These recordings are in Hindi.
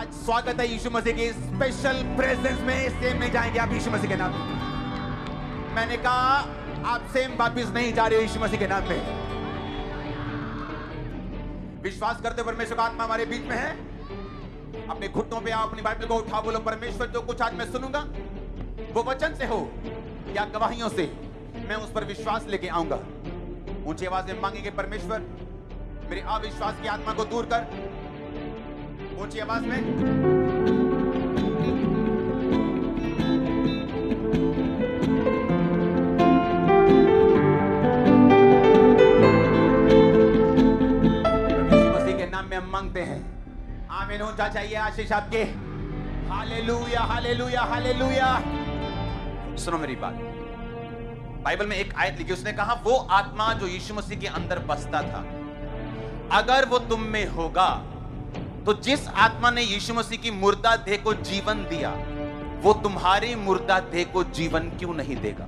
आज स्वागत है यीशु मसीह के स्पेशल प्रेजेंस में। सेम नहीं जाएंगे आप यीशु मसीह के नाम में। मैंने कहा आप सेम वापिस नहीं जा रहे हो यीशु मसीह के नाम में। विश्वास करते परमेश्वर का आत्मा हमारे बीच में है। अपने घुटनों पे आओ, अपनी बाइबल को उठाओ, बोलो परमेश्वर जो कुछ आज मैं सुनूंगा वो वचन से हो या गवाहियों से, मैं उस पर विश्वास लेके आऊंगा। ऊंची आवाज में मांगेंगे, परमेश्वर मेरे अविश्वास की आत्मा को दूर कर। ऊंची आवाज में यीशु मसीह के नाम में हम मांगते हैं। आमीन। ऊंचा चाहिए आशीष आपके। Hallelujah hallelujah hallelujah. सुनो मेरी बात। बाइबल में एक आयत लिखी, उसने कहा वो आत्मा जो यीशु मसीह के अंदर बसता था, अगर वो तुम में होगा तो जिस आत्मा ने यीशु मसीह की मुर्दा देह को जीवन दिया, वो तुम्हारी मुर्दा देह को जीवन क्यों नहीं देगा?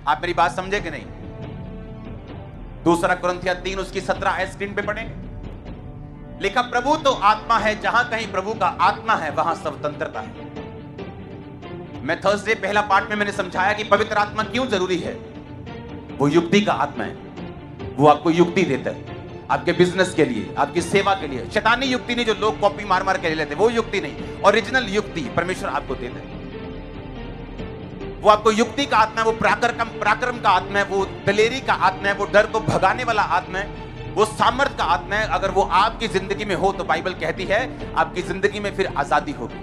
आप मेरी बात समझे कि नहीं? दूसरा कुरिन्थियों 3 उसकी 17 आयत स्क्रीन पे पढ़ेंगे। लिखा, प्रभु तो आत्मा है, जहां कहीं प्रभु का आत्मा है वहां स्वतंत्रता है। मैं थर्सडे पहला पार्ट में मैंने समझाया कि पवित्र आत्मा क्यों जरूरी है। वो युक्ति का आत्मा है। वो आपको युक्ति देता है आपके बिजनेस के लिए, आपकी सेवा के लिए। शैतानी युक्ति नहीं जो लोग कॉपी मार मार के ले लेते, वो युक्ति नहीं। ओरिजिनल युक्ति परमेश्वर आपको देता है। वो आपको युक्ति का आत्मा है, वो पराक्रम का आत्मा है, वो दलेरी का आत्मा है, वो डर को भगाने वाला आत्मा है, वो सामर्थ का आत्मा है। अगर वो आपकी जिंदगी में हो तो बाइबल कहती है आपकी जिंदगी में फिर आजादी होगी।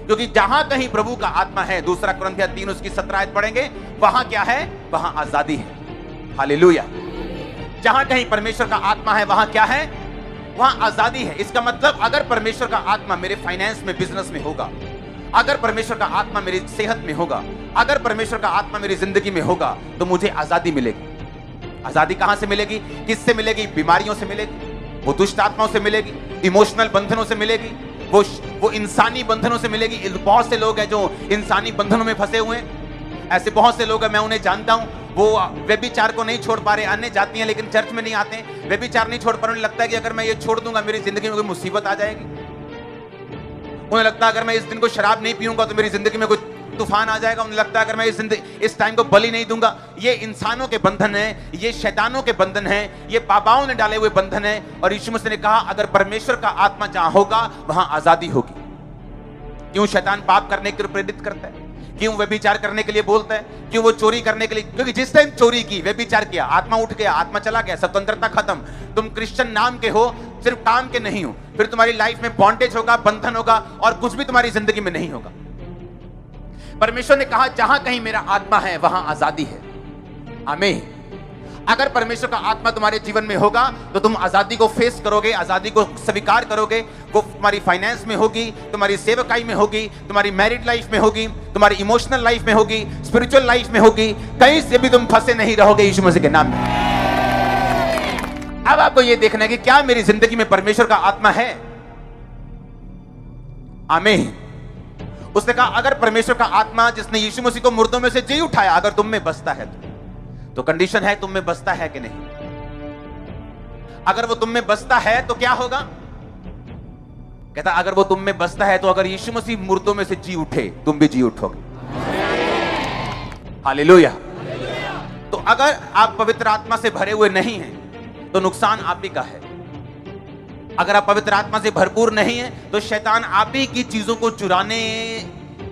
क्योंकि जहां कहीं प्रभु का आत्मा है, दूसरा कुरिन्थियों 3 उसकी 17 आयत पढ़ेंगे, वहां क्या है? वहां आजादी है। हालेलुया। जहां कहीं परमेश्वर का आत्मा है वहां क्या है? वहां आजादी है। इसका मतलब अगर परमेश्वर का आत्मा मेरे फाइनेंस में, बिजनेस में होगा, अगर परमेश्वर का आत्मा मेरी सेहत में होगा, अगर परमेश्वर का आत्मा मेरी जिंदगी में होगा, तो मुझे आजादी मिलेगी। आजादी कहां से मिलेगी? किससे मिलेगी? बीमारियों से मिलेगी, वो दुष्ट आत्माओं से मिलेगी, इमोशनल बंधनों से मिलेगी, वो इंसानी बंधनों से मिलेगी। बहुत से लोग हैं जो इंसानी बंधनों में फंसे हुए हैं। ऐसे बहुत से लोग हैं, मैं उन्हें जानता हूं। वो व्यभिचार को नहीं छोड़ पा रहे, अन्य जाति हैं लेकिन चर्च में नहीं आते हैं। व्यभिचार नहीं छोड़ पा रहे, उन्हें लगता है कि अगर मैं ये छोड़ दूंगा मेरी जिंदगी में कोई मुसीबत आ जाएगी। उन्हें लगता है अगर मैं इस दिन को शराब नहीं पीऊंगा तो मेरी जिंदगी में कोई तूफान आ जाएगा। उन्हें लगता है अगर मैं इस टाइम को बलि नहीं दूंगा। ये इंसानों के बंधन है, ये शैतानों के बंधन है, ये पापाओं ने डाले हुए बंधन है। और यीशु मसीह ने कहा अगर परमेश्वर का आत्मा जहां होगा वहां आजादी होगी। क्यों शैतान पाप करने के लिए प्रेरित करता है? क्यों व्यभिचार करने के लिए बोलता है? क्यों वो चोरी करने के लिए? क्योंकि जिस टाइम चोरी की, व्यभिचार किया, आत्मा उठ गया, आत्मा चला गया, स्वतंत्रता खत्म। तुम क्रिश्चियन नाम के हो, सिर्फ काम के नहीं हो, फिर तुम्हारी लाइफ में बॉन्डेज होगा, बंधन होगा और कुछ भी तुम्हारी जिंदगी में नहीं होगा। परमेश्वर ने कहा जहां कहीं मेरा आत्मा है वहां आजादी है। आमीन। अगर परमेश्वर का आत्मा तुम्हारे जीवन में होगा तो तुम आजादी को फेस करोगे, आजादी को स्वीकार करोगे। वो तुम्हारी फाइनेंस में होगी, तुम्हारी सेवकाई में होगी, तुम्हारी मैरिड लाइफ में होगी, तुम्हारी इमोशनल लाइफ में होगी, स्पिरिचुअल लाइफ में होगी। कहीं से भी तुम फंसे नहीं रहोगे यीशु मसीह के नाम में। अब आपको यह देखना है कि क्या मेरी जिंदगी में परमेश्वर का आत्मा है? आमीन। उसने कहा अगर परमेश्वर का आत्मा जिसने यीशु मसीह को मुर्दों में से जी उठाया अगर तुम में बसता है तो कंडीशन है तुम में बसता है कि नहीं। अगर वो तुम में बसता है तो क्या होगा? कहता अगर वो तुम में बसता है तो अगर यीशु मसीह मुर्दों में से जी उठे तुम भी जी उठोगे। हालेलुया। तो अगर आप पवित्र आत्मा से भरे हुए नहीं हैं तो नुकसान आप ही का है। अगर आप पवित्र आत्मा से भरपूर नहीं है तो शैतान आप ही की चीजों को चुराने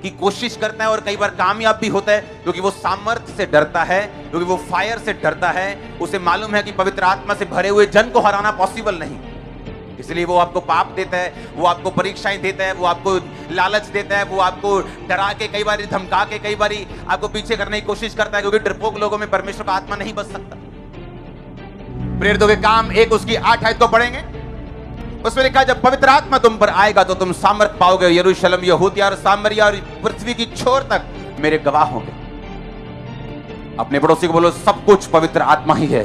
की कोशिश करता है और कई बार कामयाब भी होता है, क्योंकि वो सामर्थ्य से डरता है, क्योंकि वो फायर से डरता है। उसे मालूम है कि पवित्र आत्मा से भरे हुए जन को हराना पॉसिबल नहीं, इसलिए वो आपको पाप देता है, वो आपको परीक्षाएं देता है, वो आपको लालच देता है, वो आपको डरा के, कई बार धमका के, कई बार आपको पीछे करने की कोशिश करता है, क्योंकि डरपोक लोगों में परमेश्वर का आत्मा नहीं बस सकता। प्रेरितों के काम 1 उसकी 8 आयत को पढ़ेंगे। उसमें लिखा जब पवित्र आत्मा तुम पर आएगा तो तुम सामर्थ पाओगे, यरूशलेम, यहूदिया और सामरिया और पृथ्वी की छोर तक मेरे गवाह होंगे। अपने पड़ोसी को बोलो सब कुछ पवित्र आत्मा ही है।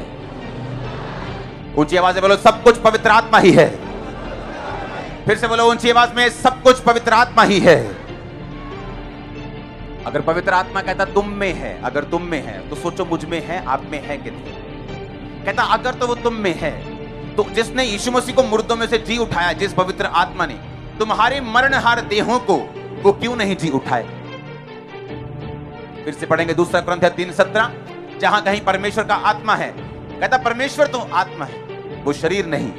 ऊंची आवाज में बोलो सब कुछ पवित्र आत्मा ही है। फिर से बोलो ऊंची आवाज में सब कुछ पवित्र आत्मा ही है। अगर पवित्र आत्मा कहता तुम में है, अगर तुम में है तो सोचो मुझ में है, आप में है कि नहीं। कहता अगर तो वो तुम में है तो जिसने यीशु मसीह को मुर्दों में से जी उठाया, जिस पवित्र आत्मा ने तुम्हारे मरणहार देहों को, वो क्यों नहीं जी उठाए? फिर से पढ़ेंगे 2 कुरिन्थियों 3:17, जहां कहीं परमेश्वर का आत्मा है, कहता परमेश्वर तो आत्मा है, वो शरीर नहीं,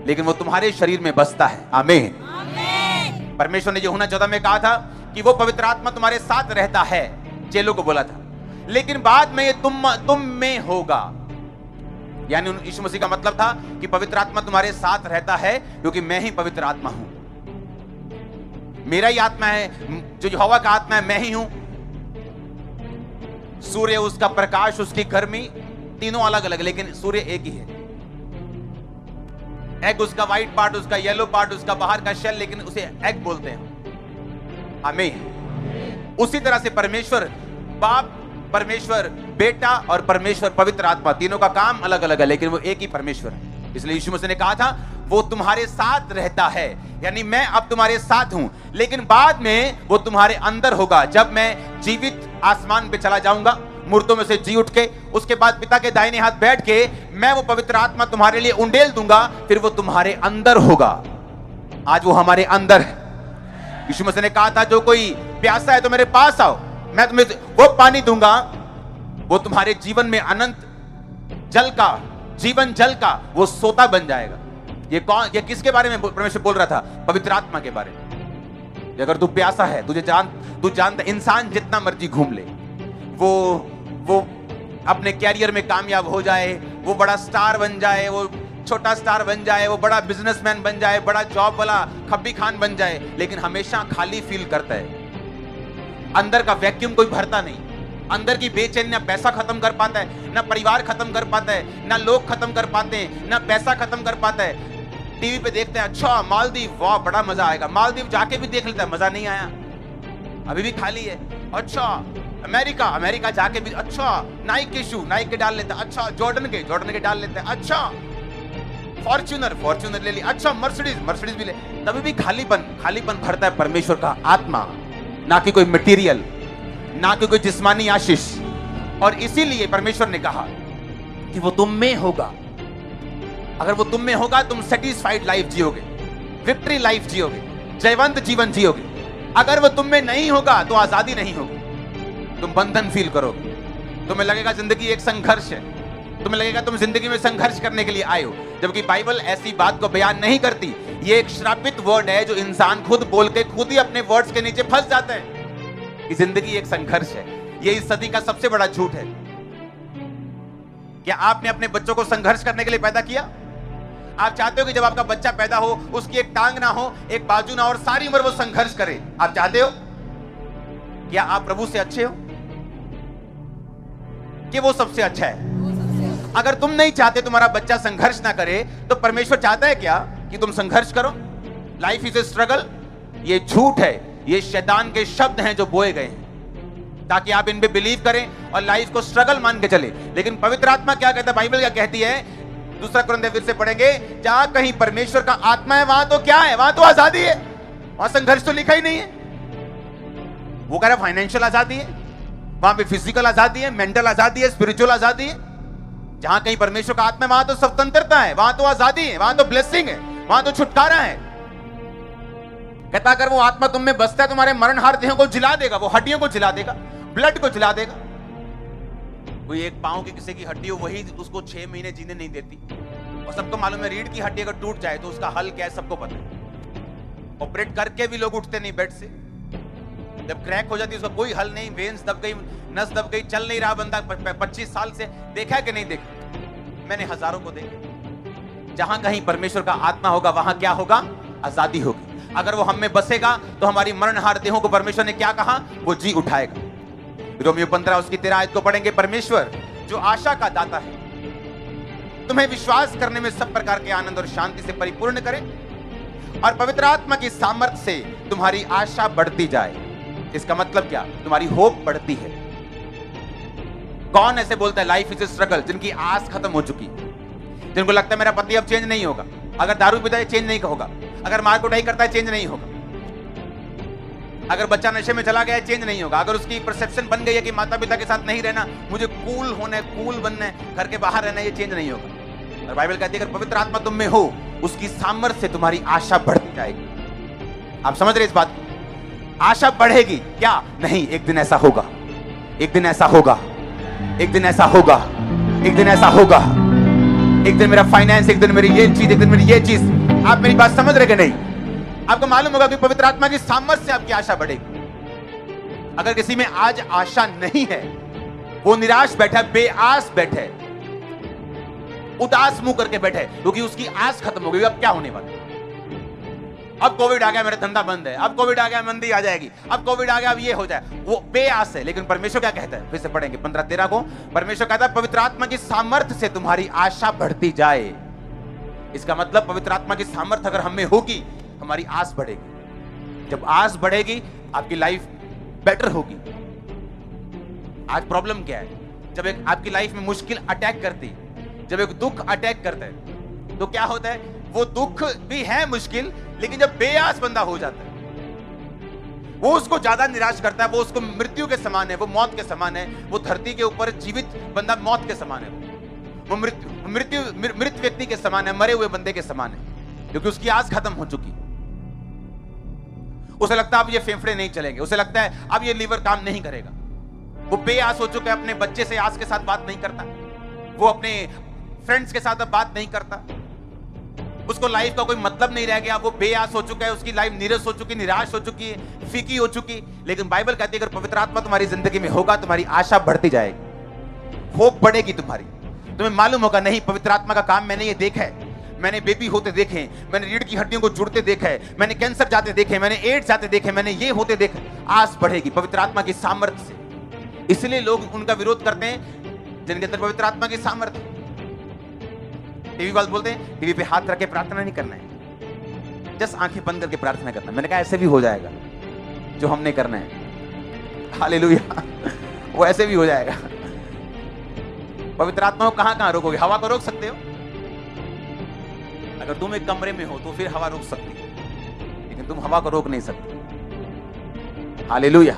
लेकिन वो तुम्हारे शरीर में बसता है। आमीन। परमेश्वर ने यूहन्ना 14 में कहा था कि वो पवित्र आत्मा तुम्हारे साथ रहता है, चेलों को बोला था, लेकिन बाद में ये तुम में होगा। यानी यीशु मसीह का मतलब था कि पवित्र आत्मा तुम्हारे साथ रहता है, क्योंकि मैं ही पवित्र आत्मा हूं, मेरा ही आत्मा है, जो यहोवा का आत्मा है, मैं ही हूं। सूर्य, उसका प्रकाश, उसकी गर्मी, तीनों अलग अलग, लेकिन सूर्य एक ही है। एग उसका व्हाइट पार्ट, उसका येलो पार्ट, उसका बाहर का शेल, लेकिन उसे एग बोलते हैं। आमीन। उसी तरह से परमेश्वर बाप, परमेश्वर बेटा और परमेश्वर पवित्र आत्मा, तीनों का काम अलग अलग है, लेकिन वो एक ही परमेश्वर है। इसलिए यीशु मसीह ने कहा था वो तुम्हारे साथ रहता है, यानी मैं अब तुम्हारे साथ हूं, लेकिन बाद में वो तुम्हारे अंदर होगा। जब मैं जीवित आसमान पे चला जाऊंगा, मुर्दों में से जी उठ के, उसके बाद पिता के दाहिने हाथ बैठ के, मैं वो पवित्र आत्मा तुम्हारे लिए उंडेल दूंगा, फिर वो तुम्हारे अंदर होगा। आज वो हमारे अंदर है। यीशु मसीह ने कहा था जो कोई प्यासा है तो मेरे पास आओ, मैं तुम्हें वो पानी दूंगा, वो तुम्हारे जीवन में अनंत जल का, जीवन जल का वो सोता बन जाएगा। ये किसके बारे में परमेश्वर बोल रहा था? पवित्र आत्मा के बारे में। अगर तू प्यासा है, तू जानता, इंसान जितना मर्जी घूम ले, वो अपने कैरियर में कामयाब हो जाए, वो बड़ा स्टार बन जाए, वो छोटा स्टार बन जाए, वो बड़ा बिजनेसमैन बन जाए, बड़ा जॉब वाला खब्बी खान बन जाए, लेकिन हमेशा खाली फील करता है। अंदर का वैक्यूम कोई भरता नहीं। अंदर की बेचैनी ना पैसा खत्म कर पाता है, ना परिवार खत्म कर पाता है, ना लोग खत्म कर पाते हैं, ना पैसा खत्म कर पाता है। टीवी पे देखते हैं, अच्छा मालदीव, वाह बड़ा मजा आएगा, मालदीव जाके भी देख लेता है, मजा नहीं आया, अभी भी खाली है। अच्छा अमेरिका जाके भी, अच्छा नाइक के डाल लेता है, अच्छा जॉर्डन के डाल लेते हैं, अच्छा फॉर्च्यूनर ले ली, अच्छा मर्सिडीज भी ले, तभी भी खालीपन भरता है परमेश्वर का आत्मा, ना कि कोई मटेरियल, ना कि कोई जिस्मानी आशीष। और इसीलिए परमेश्वर ने कहा कि वो तुम में होगा। अगर वो तुम में होगा, तुम सेटिस्फाइड लाइफ जियोगे, विक्ट्री लाइफ जियोगे, जयवंत जीवन जियोगे। अगर वो तुम में नहीं होगा तो आजादी नहीं होगी, तुम बंधन फील करोगे, तुम्हें लगेगा जिंदगी एक संघर्ष है, तुम्हें लगेगा तुम जिंदगी में संघर्ष करने के लिए आए हो, जबकि बाइबल ऐसी बात को बयान नहीं करती। ये एक श्रापित वर्ड है जो इंसान खुद बोल के खुद ही अपने वर्ड्स के नीचे फंस जाता है कि जिंदगी एक संघर्ष है। ये इस सदी का सबसे बड़ा झूठ है। क्या आपने अपने बच्चों को संघर्ष करने के लिए पैदा किया? आप चाहते हो कि जब आपका बच्चा पैदा हो, उसकी एक टांग ना हो, एक बाजू ना हो, और सारी उम्र वो संघर्ष करे? आप चाहते हो? क्या आप प्रभु से अच्छे हो कि वो सबसे अच्छा है? अगर तुम नहीं चाहते तुम्हारा बच्चा संघर्ष ना करे, तो परमेश्वर चाहता है क्या कि तुम संघर्ष करो? लाइफ इज ए स्ट्रगल, ये झूठ है, ये शैतान के शब्द हैं जो बोए गए हैं ताकि आप इन पे बिलीव करें और लाइफ को स्ट्रगल मान के चले। लेकिन पवित्र आत्मा क्या कहता है? बाइबल क्या कहती है? 2 कुरिन्थियों फिर से पढ़ेंगे, जहां कहीं परमेश्वर का आत्मा है वहां तो क्या है? वहां तो आजादी है, वहां संघर्ष तो लिखा ही नहीं है। वो कह रहा है फाइनेंशियल आजादी है, वहां पे फिजिकल आजादी है, मेंटल आजादी है, स्पिरिचुअल आजादी है। जहां कहीं परमेश्वर का आत्मा है वहां तो स्वतंत्रता है, वहां तो आजादी है, वहां तो ब्लेसिंग है, वहां तो छुटकारा है। कहता अगर वो आत्मा तुम में बसता है, तुम्हारे मरणहार देहों को जिला देगा, वो हड्डियों को जिला देगा, ब्लड को जिला देगा। कोई एक पांव की किसी की हड्डी हो, वही उसको 6 महीने जीने नहीं देती। और सबको मालूम है रीढ़ की हड्डी अगर टूट जाए तो उसका हल क्या है, सबको पता है। ऑपरेट करके भी लोग उठते नहीं बेड से। जब क्रैक हो जाती है उसका कोई हल नहीं, वेन्स दब गई, नस दब गई, चल नहीं रहा बंदा 25 साल से। देखा कि नहीं देखा? मैंने हजारों को देखा। जहां कहीं परमेश्वर का आत्मा होगा वहां क्या होगा? आजादी होगी। अगर वो हम में बसेगा तो हमारी मरणहार देहों को परमेश्वर ने क्या कहा? वो जी उठाएगा। रोमियो 15 उसकी 13 आयत को पढ़ेंगे। परमेश्वर जो आशा का दाता है, तुम्हें विश्वास करने में सब प्रकार के आनंद और शांति से परिपूर्ण करे और पवित्र आत्मा की सामर्थ्य से तुम्हारी आशा बढ़ती जाए। इसका मतलब क्या? तुम्हारी होप बढ़ती है। कौन ऐसे बोलता है लाइफ इज ए स्ट्रगल? जिनकी आस खत्म हो चुकी है, जिनको लगता है मेरा पति अब चेंज नहीं होगा, अगर दारू पीता है चेंज नहीं होगा, अगर मार कुटाई करता है चेंज नहीं होगा, अगर बच्चा नशे में चला गया है चेंज नहीं होगा, अगर उसकी परसेप्शन बन गई है कि माता पिता के साथ नहीं रहना, मुझे कूल होना है, कूल बनना है, घर के बाहर रहना है, ये चेंज नहीं होगा। और बाइबल कहती है अगर पवित्र आत्मा तुम में हो, उसकी सामर्थ्य से तुम्हारी आशा बढ़ती जाएगी। आप समझ रहे इस बात को? आशा बढ़ेगी क्या? नहीं, एक दिन ऐसा होगा, एक दिन ऐसा होगा, एक दिन ऐसा होगा, एक दिन ऐसा होगा, एक दिन मेरा फाइनेंस, एक दिन मेरी ये चीज, एक दिन मेरी ये चीज। आप मेरी बात समझ रहे कि नहीं? आपको मालूम होगा कि पवित्र आत्मा की सामर्थ्य से आपकी आशा बढ़ेगी। अगर किसी में आज आशा नहीं है, वो निराश बैठा, बेआस बैठे, उदास मुंह करके बैठे, क्योंकि उसकी आस खत्म हो गई। अब क्या होने वाला? अब कोविड आ गया, मेरा धंधा बंद है, अब कोविड आ गया, मंदी आ जाएगी, अब कोविड आ गया, अब ये हो जाए। वो बेआस है। लेकिन परमेश्वर क्या कहता है? फिर से पढ़ेंगे 15-13 को। परमेश्वर कहता है पवित्र आत्मा की सामर्थ्य से तुम्हारी आशा बढ़ती जाए। इसका मतलब पवित्र आत्मा की सामर्थ्य अगर हमें होगी, हमारी आस बढ़ेगी। जब आस बढ़ेगी, आपकी लाइफ बेटर होगी। आज प्रॉब्लम क्या है? जब एक आपकी लाइफ में मुश्किल अटैक करती, जब एक दुख अटैक करता है, तो क्या होता है? वो दुख भी है मुश्किल, लेकिन जब बेआस बंदा हो जाता है, वो उसको ज्यादा निराश करता है, वो उसको मृत्यु के समान है, वो मौत के समान है। वो धरती के ऊपर जीवित बंदा मौत के समान है, वो मृत व्यक्ति के समान है, मरे हुए बंदे के समान है, क्योंकि उसकी आस खत्म हो चुकी। उसे लगता है अब ये फेफड़े नहीं चलेंगे, उसे लगता है अब ये लीवर काम नहीं करेगा। वो बेआस हो चुका है, अपने बच्चे से आस के साथ बात नहीं करता, वो अपने फ्रेंड्स के साथ अब बात नहीं करता, उसको लाइफ का कोई मतलब नहीं रह गया। वो बेआस हो चुका है, उसकी लाइफ नीरस हो चुकी, निराश हो चुकी है, फीकी हो चुकी। लेकिन बाइबल कहती है अगर पवित्र आत्मा तुम्हारी जिंदगी में होगा, तुम्हारी आशा बढ़ती जाएगी, होप बढ़ेगी तुम्हारी। तुम्हें मालूम होगा, नहीं, पवित्र आत्मा का काम मैंने ये देखा है, मैंने बेबी होते देखे, मैंने रीढ़ की हड्डियों को जुड़ते देखा है, मैंने कैंसर जाते देखे, मैंने एड्स जाते देखे, मैंने ये होते देखे। आस बढ़ेगी पवित्र आत्मा की सामर्थ्य से। इसलिए लोग उनका विरोध करते हैं जिनके अंदर पवित्र आत्मा की सामर्थ्य। टीवी वाले बोलते हैं टीवी पे हाथ रख के प्रार्थना नहीं करना है, जस्ट आंखें बंद करके प्रार्थना करना। मैंने कहा ऐसे भी हो जाएगा जो हमने करना है। हालेलुया, वो ऐसे भी हो जाएगा। पवित्र आत्मा को कहां रोकोगे? हवा को रोक सकते हो? अगर तुम एक कमरे में हो तो फिर हवा रोक सकती है, लेकिन तुम हवा को रोक नहीं सकते। हालेलुया।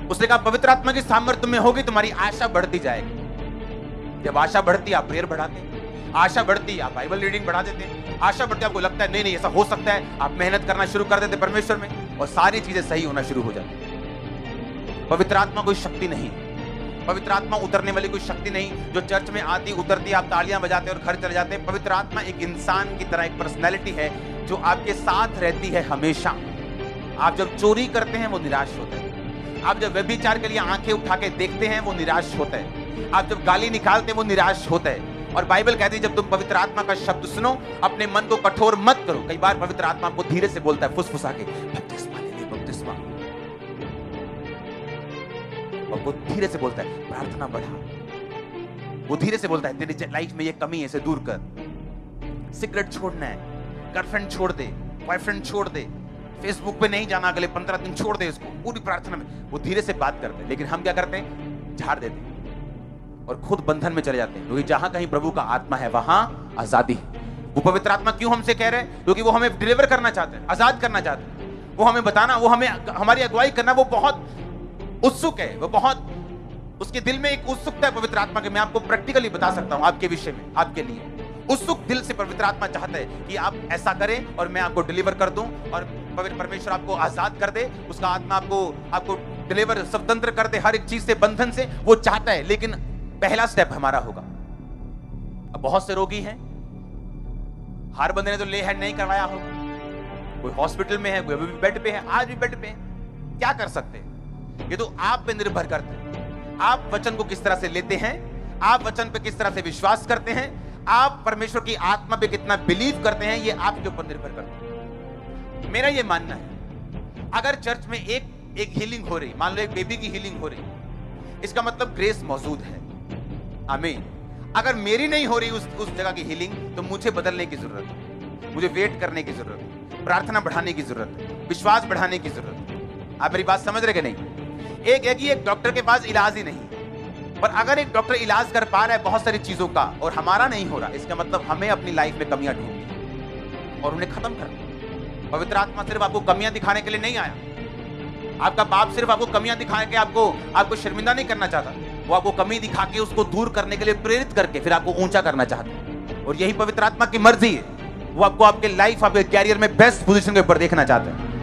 उसने कहा पवित्र आत्मा की सामर्थ्य तुम्हें होगी, तुम्हारी आशा बढ़ती जाएगी। जब आशा बढ़ती, आप प्रेयर बढ़ाते, आशा बढ़ती, आप बाइबल रीडिंग बढ़ा देते, आशा बढ़ती, आपको लगता है नहीं ऐसा हो सकता है, आप मेहनत करना शुरू कर देते परमेश्वर में, और सारी चीजें सही होना शुरू हो जाती। पवित्र आत्मा कोई शक्ति नहीं, पवित्र आत्मा उतरने वाली कोई शक्ति नहीं जो चर्च में आती उतरती, आप तालियां बजाते और घर चले जाते। पवित्र आत्मा एक इंसान की तरह, एक पर्सनैलिटी है जो आपके साथ रहती है हमेशा। आप जब चोरी करते हैं वो निराश होते हैं, आप जब व्यभिचार के लिए आंखें उठा के देखते हैं वो निराश होता है, आप जब गाली निकालते हैं वो निराश होता है। और बाइबल कहती है जब तुम पवित्र आत्मा का शब्द सुनो, अपने मन को कठोर मत करो। कई बार पवित्र आत्मा आपको धीरे से बोलता है, फुसफुसा के, बपतिस्मा ले ले, बपतिस्मा। और वो धीरे से बोलता है, प्रार्थना बढ़ा। वो धीरे से बोलता है, तेरी लाइफ में ये कमी है, इसे दूर कर। सिगरेट छोड़ना है, गर्लफ्रेंड छोड़ दे, बॉयफ्रेंड छोड़ दे, फेसबुक पे नहीं जाना, अगले 15 दिन छोड़ दे इसको, पूरी प्रार्थना में। वो धीरे से बात करते हैं, लेकिन हम क्या करते हैं? झाड़ देते हैं और खुद बंधन में चले जाते हैं। क्योंकि जहां कहीं प्रभु का आत्मा है वहां आजादी है। वो पवित्र आत्मा क्यों हमसे कह रहे हैं? क्योंकि वो हमें डिलीवर करना चाहते हैं, आजाद करना चाहते हैं। वो हमें बताना, वो हमें हमारी अगुवाई करना, वो बहुत उत्सुक है, वो बहुत, उसके दिल में एक उत्सुकता है पवित्र आत्मा के। मैं आपको प्रैक्टिकली बता सकता हूं आपके विषय में, आपके लिए उत्सुक दिल से पवित्र आत्मा चाहता है कि आप ऐसा करें और मैं आपको डिलीवर कर दूं, और पवित्र परमेश्वर आपको आजाद कर दे, उसका आत्मा आपको डिलीवर, स्वतंत्र कर दे हर एक चीज से, बंधन से। वो चाहता है, लेकिन पहला स्टेप हमारा होगा। अब बहुत से रोगी हैं, हर बंदे ने तो ले हैंड नहीं करवाया होगा, कोई हॉस्पिटल में है, कोई अभी भी बेड पे है, आज भी बेड पे है। क्या कर सकते हैं? ये तो आप पे निर्भर करते हैं। आप वचन को किस तरह से लेते हैं, आप वचन पे किस तरह से विश्वास करते हैं, आप परमेश्वर की आत्मा पे कितना बिलीव करते हैं, ये आपके ऊपर निर्भर करता है। मेरा ये मानना है, अगर चर्च में एक हीलिंग हो रही, मान लो एक बेबी की हीलिंग हो रही, इसका मतलब ग्रेस मौजूद है। आमीन। अगर मेरी नहीं हो रही उस जगह की हीलिंग, तो मुझे बदलने की जरूरत है, मुझे वेट करने की जरूरत है, प्रार्थना बढ़ाने की जरूरत है, विश्वास बढ़ाने की जरूरत है। आप मेरी बात समझ रहे कि नहीं? एक डॉक्टर के पास इलाज ही नहीं, पर अगर एक डॉक्टर इलाज कर पा रहा है बहुत सारी चीजों का और हमारा नहीं हो रहा, इसका मतलब हमें अपनी लाइफ में कमियां ढूंढनी और उन्हें खत्म करना। पवित्र आत्मा सिर्फ आपको कमियां दिखाने के लिए नहीं आया। आपका बाप सिर्फ आपको कमियां दिखाने के आपको शर्मिंदा नहीं करना चाहता। वो आपको कमी दिखा के उसको दूर करने के लिए प्रेरित करके फिर आपको ऊंचा करना चाहते हैं। और यही पवित्र आत्मा की मर्जी है। वो आपको आपके लाइफ, आपके कैरियर में बेस्ट पोजीशन के ऊपर देखना चाहते हैं।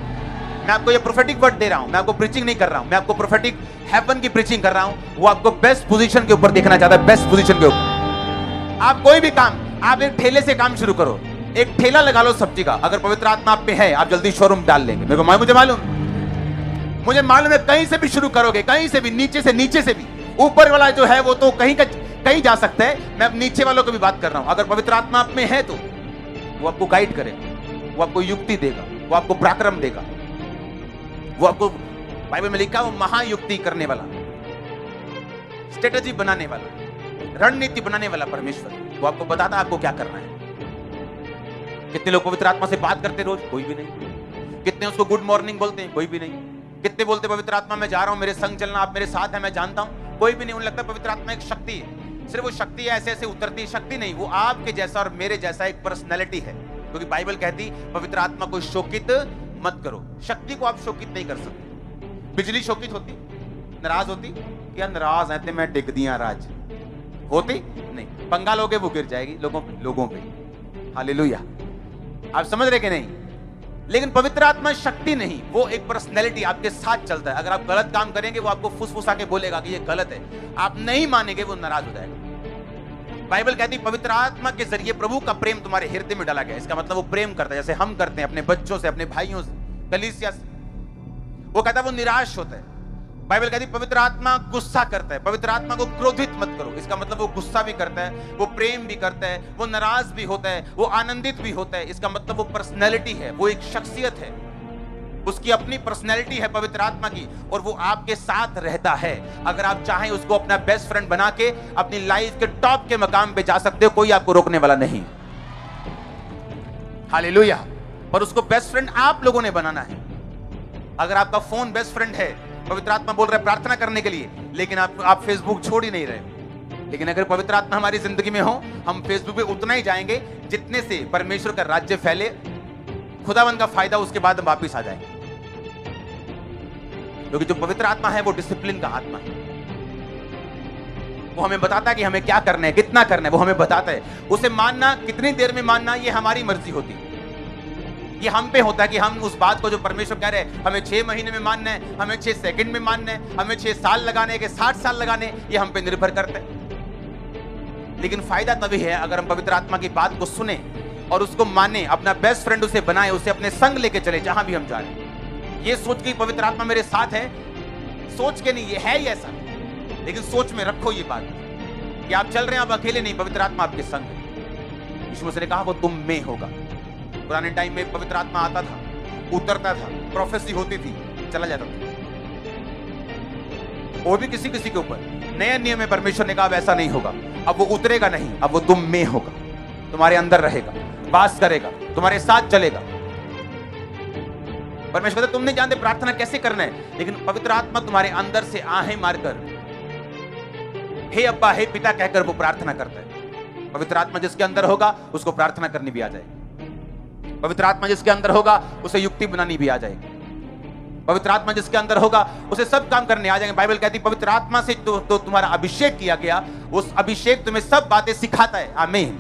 मैं आपको ये प्रोफेटिक वर्ड दे रहा हूं, मैं आपको प्रीचिंग नहीं कर रहा हूं, मैं आपको प्रोफेटिक हेवन की प्रीचिंग कर रहा हूं। वो आपको बेस्ट पोजीशन के ऊपर देखना चाहता है, बेस्ट पोजीशन के ऊपर। आप कोई भी काम, आप एक ठेले से काम शुरू करो, एक ठेला लगा लो सब्जी का। अगर पवित्र आत्मा आप में है, आप जल्दी शोरूम डाल लेंगे। मुझे मालूम है, कहीं से भी शुरू करोगे, कहीं से भी, नीचे से भी। ऊपर वाला जो है वो तो कहीं जा सकता है, मैं अब नीचे वालों की भी बात कर रहा हूं। अगर पवित्र आत्मा आप में है तो वो आपको गाइड करेगा, वो आपको युक्ति देगा, वो आपको पराक्रम देगा, वो आपको, बाइबल में लिखा है, वो महायुक्ति करने वाला, स्ट्रेटजी बनाने वाला, रणनीति बनाने वाला परमेश्वर, वो आपको बताता है आपको क्या करना है। कितने लोग पवित्र आत्मा से बात करते रोज? कोई भी नहीं। कितने उसको गुड मॉर्निंग बोलते हैं? कोई भी नहीं। कितने बोलते पवित्र आत्मा मैं जा रहा हूं, मेरे संग चलना, आप मेरे साथ हैं, मैं जानता हूं? कोई भी नहीं। उन्हें लगता है पवित्र आत्मा एक शक्ति है, सिर्फ वो शक्ति ऐसे ऐसे उतरती है। शक्ति नहीं, वो आपके जैसा और मेरे जैसा एक पर्सनैलिटी है। क्योंकि बाइबल कहती पवित्र आत्मा को शोकित मत करो। शक्ति को आप शोकित नहीं कर सकते। बिजली शोकित होती, नाराज होती, या नाराज है मैं डिग दिया राज होती नहीं। पंगा लोगे वो गिर जाएगी लोगों पे। हालेलुया। आप समझ रहे कि नहीं? लेकिन पवित्र आत्मा शक्ति नहीं, वो एक पर्सनैलिटी आपके साथ चलता है। अगर आप गलत काम करेंगे वो आपको फुसफुसा के बोलेगा कि ये गलत है, आप नहीं मानेंगे, वो नाराज हो जाएगा। बाइबल कहती है पवित्र आत्मा के जरिए प्रभु का प्रेम तुम्हारे हृदय में डाला गया। इसका मतलब वो प्रेम करता है जैसे हम करते हैं अपने बच्चों से, अपने भाइयों से, कलीसिया से। वो कहता है वो निराश होता है। बाइबल कहती है पवित्र आत्मा गुस्सा करता है। पवित्र आत्मा को क्रोधित मत करो। इसका मतलब वो गुस्सा भी करता है, वो प्रेम भी करता है, वो नाराज भी होता है, वो आनंदित भी होता है। इसका मतलब वो पर्सनैलिटी है, वो एक शख्सियत है, उसकी अपनी पर्सनैलिटी है पवित्र आत्मा की, और वो आपके साथ रहता है। अगर आप चाहें उसको अपना बेस्ट फ्रेंड बना के अपनी लाइफ के टॉप के मकाम पे जा सकते हो, कोई आपको रोकने वाला नहीं। हालेलुया। पर उसको बेस्ट फ्रेंड आप लोगों ने बनाना है। अगर आपका फोन बेस्ट फ्रेंड है, पवित्र आत्मा बोल रहा है प्रार्थना करने के लिए, लेकिन आप फेसबुक छोड़ ही नहीं रहे। लेकिन अगर पवित्र आत्मा हमारी जिंदगी में हो, हम फेसबुक पे उतना ही जाएंगे जितने से परमेश्वर का राज्य फैले, खुदावंद का फायदा, उसके बाद हम वापिस आ जाएंगे। क्योंकि जो पवित्र आत्मा है वो डिसिप्लिन का आत्मा है। वो हमें बताता है कि हमें क्या करना है, कितना करना है, वो हमें बताता है। उसे मानना, कितनी देर में मानना, ये हमारी मर्जी होती है। ये हम पे होता है कि हम उस बात को जो परमेश्वर कह रहे हैं, हमें 6 महीने में मानना है, हमें 6 सेकंड में मानना है, हमें 6 साल लगाने के 60 साल लगाने, ये हम पे निर्भर करते हैं। लेकिन फायदा तभी है अगर हम पवित्र आत्मा की बात को सुने और उसको माने, अपना बेस्ट फ्रेंड उसे बनाए, उसे अपने संग लेके चले जहां भी हम जा रहे हैं। ये सोच के पवित्र आत्मा मेरे साथ है, सोच के नहीं, ये है ही ऐसा। लेकिन सोच में रखो ये बात कि आप चल रहे हैं, आप अकेले नहीं, पवित्र आत्मा आपके संग है। यीशु मसीह ने कहा वो तुम में होगा। पुराने टाइम में पवित्र आत्मा आता था, उतरता था, प्रोफेसी होती थी, चला जाता था, वो भी किसी किसी के ऊपर। नए नियम में परमेश्वर ने कहा वैसा नहीं होगा, अब वो उतरेगा नहीं, अब वो तुम में होगा, तुम्हारे अंदर रहेगा, वास करेगा, तुम्हारे साथ चलेगा। परमेश्वर कहता तुम नहीं जानते प्रार्थना कैसे करना है, लेकिन पवित्र आत्मा तुम्हारे अंदर से आहें मारकर हे अब्बा, हे पिता कहकर वो प्रार्थना करता है। पवित्र आत्मा जिसके अंदर होगा उसको प्रार्थना करनी भी आ जाएगी। पवित्र आत्मा जिसके अंदर होगा उसे युक्ति बनानी भी आ जाएगी। पवित्र आत्मा जिसके अंदर होगा उसे सब काम करने आ जाएंगे। बाइबल कहती है पवित्र आत्मा से तो तुम्हारा अभिषेक किया गया, उस अभिषेक तुम्हें सब बातें सिखाता है। आमीन।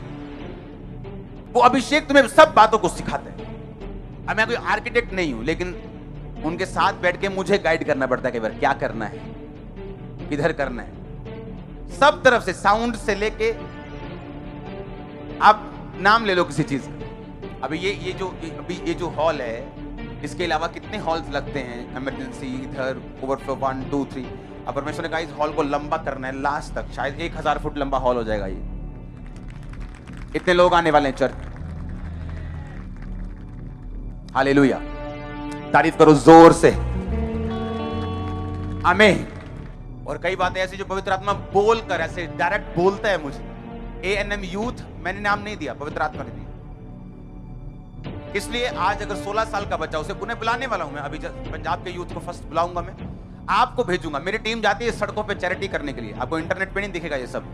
वो अभिषेक तुम्हें सब बातों को सिखाता है। अब मैं कोई आर्किटेक्ट नहीं हूं, लेकिन उनके साथ बैठ के मुझे गाइड करना पड़ता है कई बार, क्या करना है, किधर करना है, सब तरफ से, साउंड से लेके, आप नाम ले लो किसी चीज का। अभी ये जो हॉल है, इसके अलावा कितने हॉल्स लगते हैं, इमरजेंसी, इधर ओवरफ्लो 1 2 3। अब परमेश्वर ने कहा इस हॉल को लंबा करना है लास्ट तक, शायद 1000 फुट लंबा हॉल हो जाएगा। ये इतने लोग आने वाले हैं चर्च। हालेलुया, तारीफ करो जोर से, आमीन। और कई बातें ऐसी जो पवित्र आत्मा बोलकर ऐसे डायरेक्ट बोलता है मुझे। ANM यूथ मैंने नाम नहीं दिया, पवित्र आत्मा ने दिया। इसलिए आज अगर 16 साल का बच्चा, उसे पुनः बुलाने वाला हूं मैं, अभी पंजाब के यूथ को फर्स्ट बुलाऊंगा, मैं आपको भेजूंगा। मेरी टीम जाती है सड़कों पे चैरिटी करने के लिए। आपको इंटरनेट पे नहीं दिखेगा ये सब।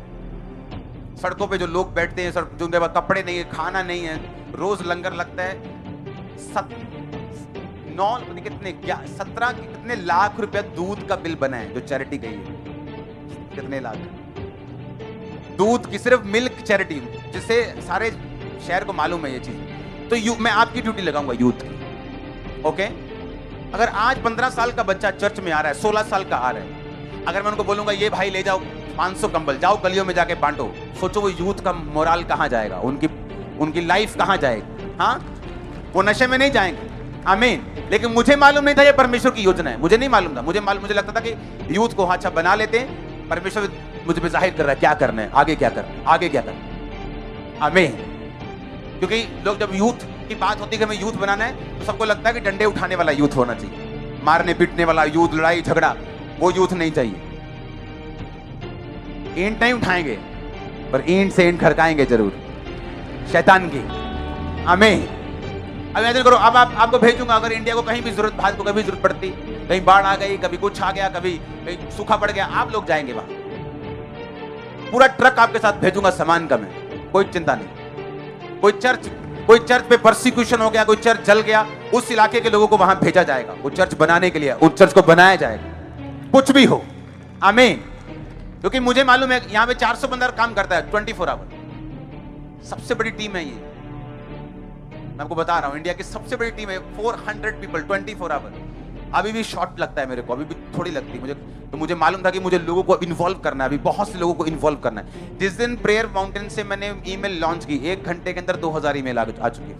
सड़कों पे जो लोग बैठते हैं, जो उनके पास कपड़े नहीं है, खाना नहीं है, रोज लंगर लगता है। 17 कितने लाख रुपया दूध का बिल बना है जो चैरिटी गई है। कितने लाख। दूध की सिर्फ मिल्क चैरिटी, जिससे सारे शहर को मालूम है ये चीज। तो मैं आपकी ड्यूटी लगाऊंगा यूथ की, ओके? अगर आज 15 साल का बच्चा चर्च में आ रहा है, 16 साल का आ रहा है, अगर मैं उनको बोलूंगा ये भाई ले जाओ 500 कंबल, जाओ गलियों में जाके बांटो, सोचो वो यूथ का मोराल कहां जाएगा, उनकी लाइफ कहां जाएगी? हाँ, वो नशे में नहीं जाएंगे। आमीन। लेकिन मुझे मालूम नहीं था ये परमेश्वर की योजना है, मुझे नहीं मालूम था। मुझे लगता था कि यूथ को अच्छा बना लेते हैं, परमेश्वर मुझे पे जाहिर कर रहा है क्या करना है, आगे क्या करना है, आगे क्या करना है। आमीन। क्योंकि लोग जब यूथ की बात होती है कि हमें यूथ बनाना है, तो सबको लगता है कि डंडे उठाने वाला यूथ होना चाहिए, मारने पीटने वाला यूथ, लड़ाई झगड़ा, वो यूथ नहीं चाहिए। ईंट नहीं उठाएंगे, पर ईंट से ईंट खड़काएंगे जरूर शैतान की। आमीन। अब इमेजिन करो, अब आपको भेजूंगा, अगर इंडिया को कहीं भी जरूरत, भारत को कभी जरूरत पड़ती, कहीं बाढ़ आ गई, कभी कुछ आ गया, कभी कहीं सूखा पड़ गया, आप लोग जाएंगे वहां, पूरा ट्रक आपके साथ भेजूंगा सामान का, मैं कोई चिंता नहीं। कोई चर्च पे परसिक्यूशन हो गया, कोई चर्च जल गया, उस इलाके के लोगों को वहां भेजा जाएगा, वो चर्च बनाने के लिए, उस चर्च को बनाया जाएगा, कुछ भी हो। आमीन। क्योंकि मुझे मालूम है यहां पे 400 बंदा काम करता है 24 आवर। सबसे बड़ी टीम है ये, मैं आपको बता रहा हूं, इंडिया की सबसे बड़ी टीम है, 400 पीपल 24 आवर। अभी भी शॉर्ट लगता है मेरे को, अभी भी थोड़ी लगती है मुझे, तो मुझे मालूम था कि मुझे लोगों को इन्वॉल्व करना है, अभी बहुत से लोगों को इन्वॉल्व करना है। जिस दिन प्रेयर माउंटेन से मैंने ईमेल लॉन्च की, 1 घंटे के अंदर 2000 ईमेल आ चुकी है।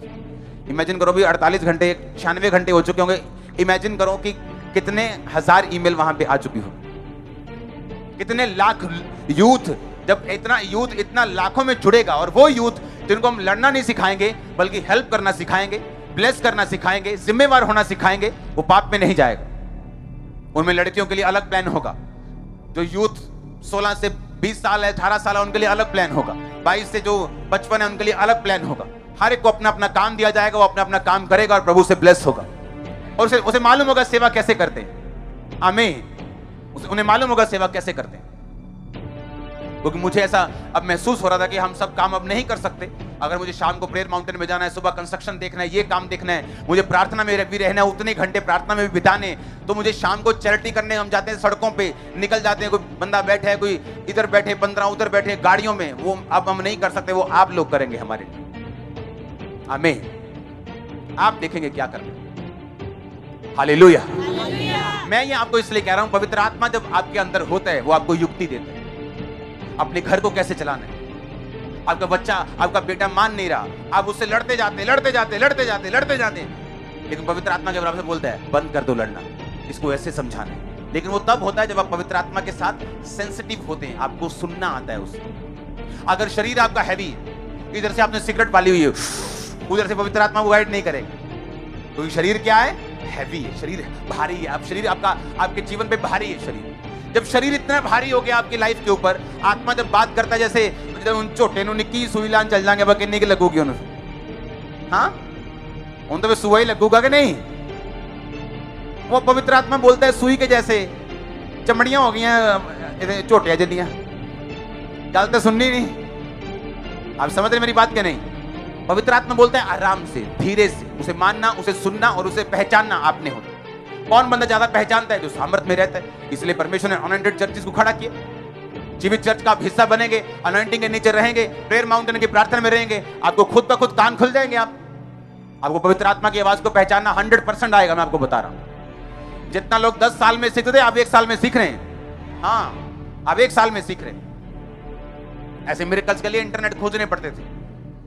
इमेजिन करो, अभी 48 घंटे 96 घंटे हो चुके होंगे। इमेजिन करो कि कितने हजार ईमेल वहां पे आ चुकी हो, कितने लाख यूथ। जब इतना यूथ इतना लाखों में जुड़ेगा, और वो यूथ जिनको हम लड़ना नहीं सिखाएंगे बल्कि हेल्प करना सिखाएंगे, ब्लेस करना सिखाएंगे, जिम्मेवार होना सिखाएंगे, वो पाप में नहीं जाएगा। उनमें लड़कियों के लिए अलग प्लान होगा, जो यूथ 16 से 20 साल है, 18 साल है, उनके लिए अलग प्लान होगा, 22 से जो 55 है उनके लिए अलग प्लान होगा। हर एक को अपना अपना काम दिया जाएगा, वो अपना अपना काम करेगा और प्रभु से ब्लेस होगा, और उसे मालूम होगा सेवा कैसे करते हैं। आमीन। उन्हें मालूम होगा सेवा कैसे करते हैं। क्योंकि मुझे ऐसा अब महसूस हो रहा था कि हम सब काम अब नहीं कर सकते। अगर मुझे शाम को प्रेयर माउंटेन में जाना है, सुबह कंस्ट्रक्शन देखना है, ये काम देखना है, मुझे प्रार्थना में भी रहना है, उतने घंटे प्रार्थना में भी बिताने, तो मुझे शाम को चैरिटी करने हम जाते हैं, सड़कों पे निकल जाते हैं, कोई बंदा बैठे है, कोई इधर बैठे, 15 उधर बैठे गाड़ियों में, वो अब हम नहीं कर सकते, वो आप लोग करेंगे हमारे लिए। आमीन। आप देखेंगे क्या करना। हालेलुया। मैं ये आपको इसलिए कह रहा हूं, पवित्र आत्मा जब आपके अंदर होता है, वो आपको युक्ति देता है अपने घर को कैसे चलाना है। आपका बच्चा, आपका बेटा मान नहीं रहा, आप उससे लड़ते जाते, लेकिन पवित्र आत्मा जब आपसे बोलता है बंद कर दो लड़ना, इसको ऐसे समझाना है। लेकिन वो तब होता है जब आप पवित्र आत्मा के साथ सेंसिटिव होते हैं, आपको सुनना आता है उससे। अगर शरीर आपका हैवी है, इधर से आपने सिगरेट पाली हुई है, उधर से पवित्र आत्मा वो गाइड नहीं करेगा, क्योंकि शरीर क्या है? हैवी है, शरीर भारी है। आप शरीर आपका आपके जीवन पे भारी है शरीर। जब शरीर इतना भारी हो गया आपकी लाइफ के ऊपर, आत्मा जब बात करता है, जैसे जब उन छोटे नु निक्की सुई लान चल जाएंगे, बकने की लगोगी उन्हें, हाँ उन तो सुई लगूगा कि नहीं? वो पवित्र आत्मा बोलता है सुई के जैसे चमड़ियां हो गई छोटिया जलियां, गल तो सुननी नहीं। आप समझ रहे मेरी बात क्या? नहीं। पवित्र आत्मा बोलता है आराम से, धीरे से, उसे मानना, उसे सुनना और उसे पहचानना आपने होता। कौन बंदा ज्यादा पहचानता है? जो सामर्थ में रहता है। इसलिए परमेश्वर ने अनॉइंटेड चर्चेस को खड़ा किया। जीवित चर्च का आप हिस्सा बनेंगे, अनॉइंटिंग के नीचे रहेंगे, प्रेयर माउंटेन की प्रार्थना में रहेंगे, आपको खुद ब खुद कान खुल जाएंगे। आपको पवित्र आत्मा की आवाज को पहचानना 100% आएगा। मैं आपको बता रहा हूं, जितना लोग 10 साल में सीखते थे, आप 1 साल में सीख रहे हैं। हाँ, आप 1 साल में सीख रहे हैं। ऐसे मिरेकल्स के लिए इंटरनेट खोजने पड़ते थे,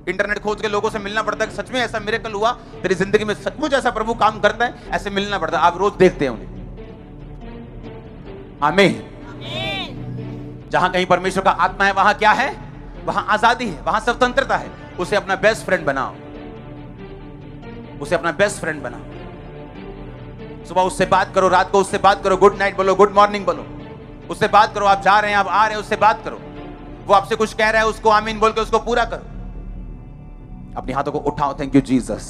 इंटरनेट खोज के लोगों से मिलना पड़ता है कि सच में ऐसा मिरेकल हुआ तेरी जिंदगी में, सचमुच ऐसा प्रभु काम करता है, ऐसे मिलना पड़ता है। आप रोज देखते हैं उन्हें। आमीन। जहां कहीं परमेश्वर का आत्मा है, वहां क्या है? वहां आजादी है, वहां स्वतंत्रता है। उसे अपना बेस्ट फ्रेंड बनाओ, उसे अपना बेस्ट फ्रेंड बनाओ। सुबह उससे बात करो, रात को उससे बात करो, गुड नाइट बोलो, गुड मॉर्निंग बोलो, उससे बात करो। आप जा रहे हैं, आप आ रहे हैं, उससे बात करो। वो आपसे कुछ कह रहा है, उसको आमीन बोल के उसको पूरा करो। अपने हाथों को उठाओ, थैंक यू जीसस।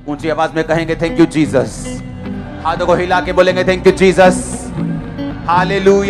ऊंची आवाज में कहेंगे थैंक यू जीसस। हाथों को हिला के बोलेंगे थैंक यू जीसस। हालेलुया।